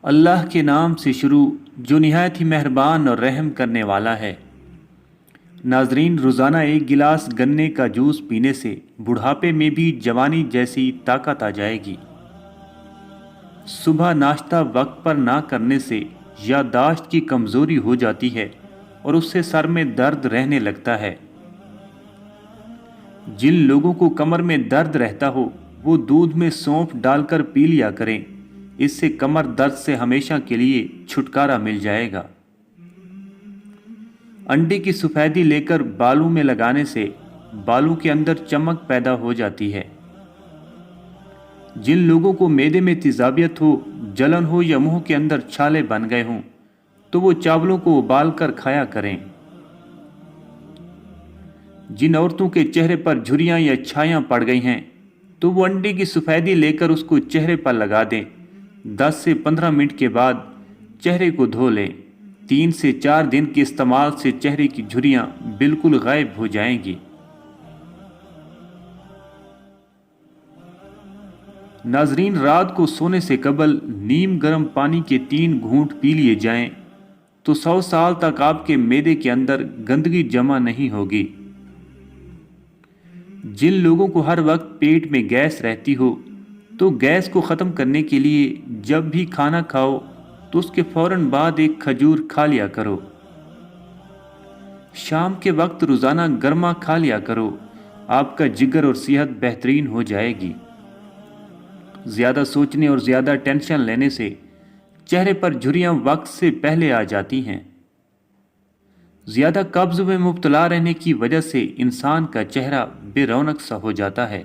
اللہ کے نام سے شروع جو نہایت ہی مہربان اور رحم کرنے والا ہے۔ ناظرین، روزانہ ایک گلاس گنے کا جوس پینے سے بڑھاپے میں بھی جوانی جیسی طاقت آ جائے گی۔ صبح ناشتہ وقت پر نہ کرنے سے یادداشت کی کمزوری ہو جاتی ہے اور اس سے سر میں درد رہنے لگتا ہے۔ جن لوگوں کو کمر میں درد رہتا ہو وہ دودھ میں سونف ڈال کر پی لیا کریں، اس سے کمر درد سے ہمیشہ کے لیے چھٹکارا مل جائے گا۔ انڈے کی سفیدی لے کر بالوں میں لگانے سے بالوں کے اندر چمک پیدا ہو جاتی ہے۔ جن لوگوں کو معدے میں تیزابیت ہو، جلن ہو یا منہ کے اندر چھالے بن گئے ہوں تو وہ چاولوں کو ابال کر کھایا کریں۔ جن عورتوں کے چہرے پر جھریاں یا چھایاں پڑ گئی ہیں تو وہ انڈے کی سفیدی لے کر اس کو چہرے پر لگا دیں۔ 10 سے 15 منٹ کے بعد چہرے کو دھو لیں۔ 3 سے 4 دن کے استعمال سے چہرے کی جھریاں بالکل غائب ہو جائیں گی۔ ناظرین، رات کو سونے سے قبل نیم گرم پانی کے 3 گھونٹ پی لیے جائیں تو 100 سال تک آپ کے معدے کے اندر گندگی جمع نہیں ہوگی۔ جن لوگوں کو ہر وقت پیٹ میں گیس رہتی ہو تو گیس کو ختم کرنے کے لیے جب بھی کھانا کھاؤ تو اس کے فوراً بعد ایک کھجور کھا لیا کرو۔ شام کے وقت روزانہ گرما کھا لیا کرو، آپ کا جگر اور صحت بہترین ہو جائے گی۔ زیادہ سوچنے اور زیادہ ٹینشن لینے سے چہرے پر جھریاں وقت سے پہلے آ جاتی ہیں۔ زیادہ قبض میں مبتلا رہنے کی وجہ سے انسان کا چہرہ بے رونق سا ہو جاتا ہے۔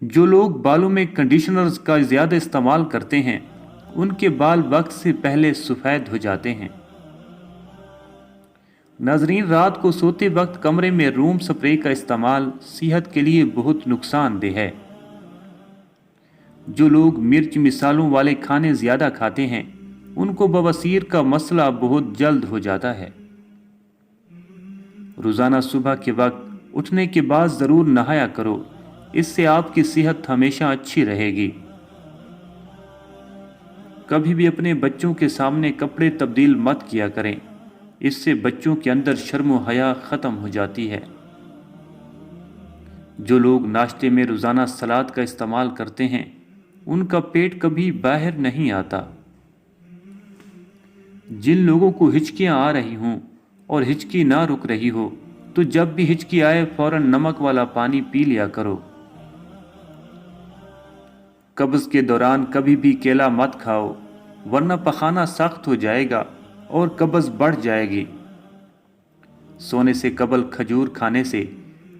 جو لوگ بالوں میں کنڈیشنرز کا زیادہ استعمال کرتے ہیں ان کے بال وقت سے پہلے سفید ہو جاتے ہیں۔ ناظرین، رات کو سوتے وقت کمرے میں روم سپرے کا استعمال صحت کے لیے بہت نقصان دہ ہے۔ جو لوگ مرچ مسالوں والے کھانے زیادہ کھاتے ہیں ان کو بواسیر کا مسئلہ بہت جلد ہو جاتا ہے۔ روزانہ صبح کے وقت اٹھنے کے بعد ضرور نہایا کرو، اس سے آپ کی صحت ہمیشہ اچھی رہے گی۔ کبھی بھی اپنے بچوں کے سامنے کپڑے تبدیل مت کیا کریں، اس سے بچوں کے اندر شرم و حیا ختم ہو جاتی ہے۔ جو لوگ ناشتے میں روزانہ سلاد کا استعمال کرتے ہیں ان کا پیٹ کبھی باہر نہیں آتا۔ جن لوگوں کو ہچکیاں آ رہی ہوں اور ہچکی نہ رک رہی ہو تو جب بھی ہچکی آئے فوراً نمک والا پانی پی لیا کرو۔ قبض کے دوران کبھی بھی کیلا مت کھاؤ ورنہ پخانہ سخت ہو جائے گا اور قبض بڑھ جائے گی۔ سونے سے قبل کھجور کھانے سے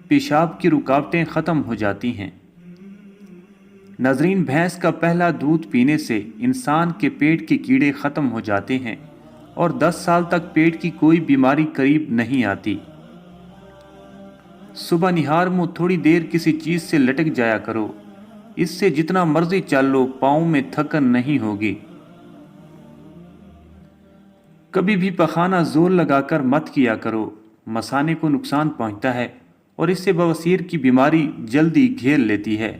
پیشاب کی رکاوٹیں ختم ہو جاتی ہیں۔ ناظرین، بھینس کا پہلا دودھ پینے سے انسان کے پیٹ کے کیڑے ختم ہو جاتے ہیں اور 10 سال تک پیٹ کی کوئی بیماری قریب نہیں آتی۔ صبح نہار منہ تھوڑی دیر کسی چیز سے لٹک جایا کرو، اس سے جتنا مرضی چل لو پاؤں میں تھکن نہیں ہوگی۔ کبھی بھی پخانہ زور لگا کر مت کیا کرو، مثانے کو نقصان پہنچتا ہے اور اس سے بواسیر کی بیماری جلدی گھیر لیتی ہے۔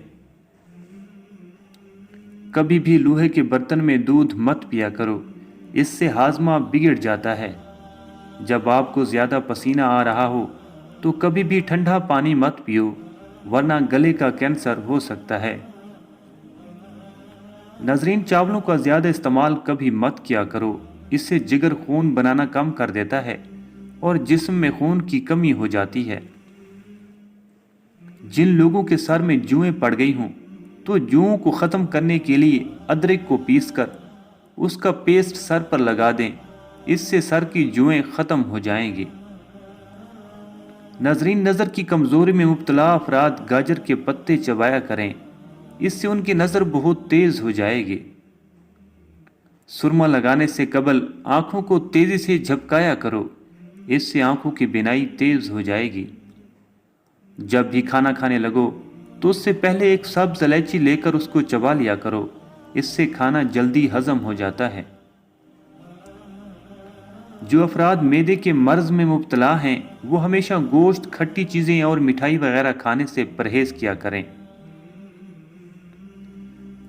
کبھی بھی لوہے کے برتن میں دودھ مت پیا کرو، اس سے ہاضمہ بگڑ جاتا ہے۔ جب آپ کو زیادہ پسینہ آ رہا ہو تو کبھی بھی ٹھنڈا پانی مت پیو ورنہ گلے کا کینسر ہو سکتا ہے۔ ناظرین، چاولوں کا زیادہ استعمال کبھی مت کیا کرو، اس سے جگر خون بنانا کم کر دیتا ہے اور جسم میں خون کی کمی ہو جاتی ہے۔ جن لوگوں کے سر میں جوئیں پڑ گئی ہوں تو جوؤں کو ختم کرنے کے لیے ادرک کو پیس کر اس کا پیسٹ سر پر لگا دیں، اس سے سر کی جوئیں ختم ہو جائیں گی۔ ناظرین، نظر کی کمزوری میں مبتلا افراد گاجر کے پتے چبایا کریں، اس سے ان کی نظر بہت تیز ہو جائے گی۔ سرما لگانے سے قبل آنکھوں کو تیزی سے جھپکایا کرو، اس سے آنکھوں کی بینائی تیز ہو جائے گی۔ جب بھی کھانا کھانے لگو تو اس سے پہلے ایک سبز الائچی لے کر اس کو چبا لیا کرو، اس سے کھانا جلدی ہضم ہو جاتا ہے۔ جو افراد معدے کے مرض میں مبتلا ہیں وہ ہمیشہ گوشت، کھٹی چیزیں اور مٹھائی وغیرہ کھانے سے پرہیز کیا کریں۔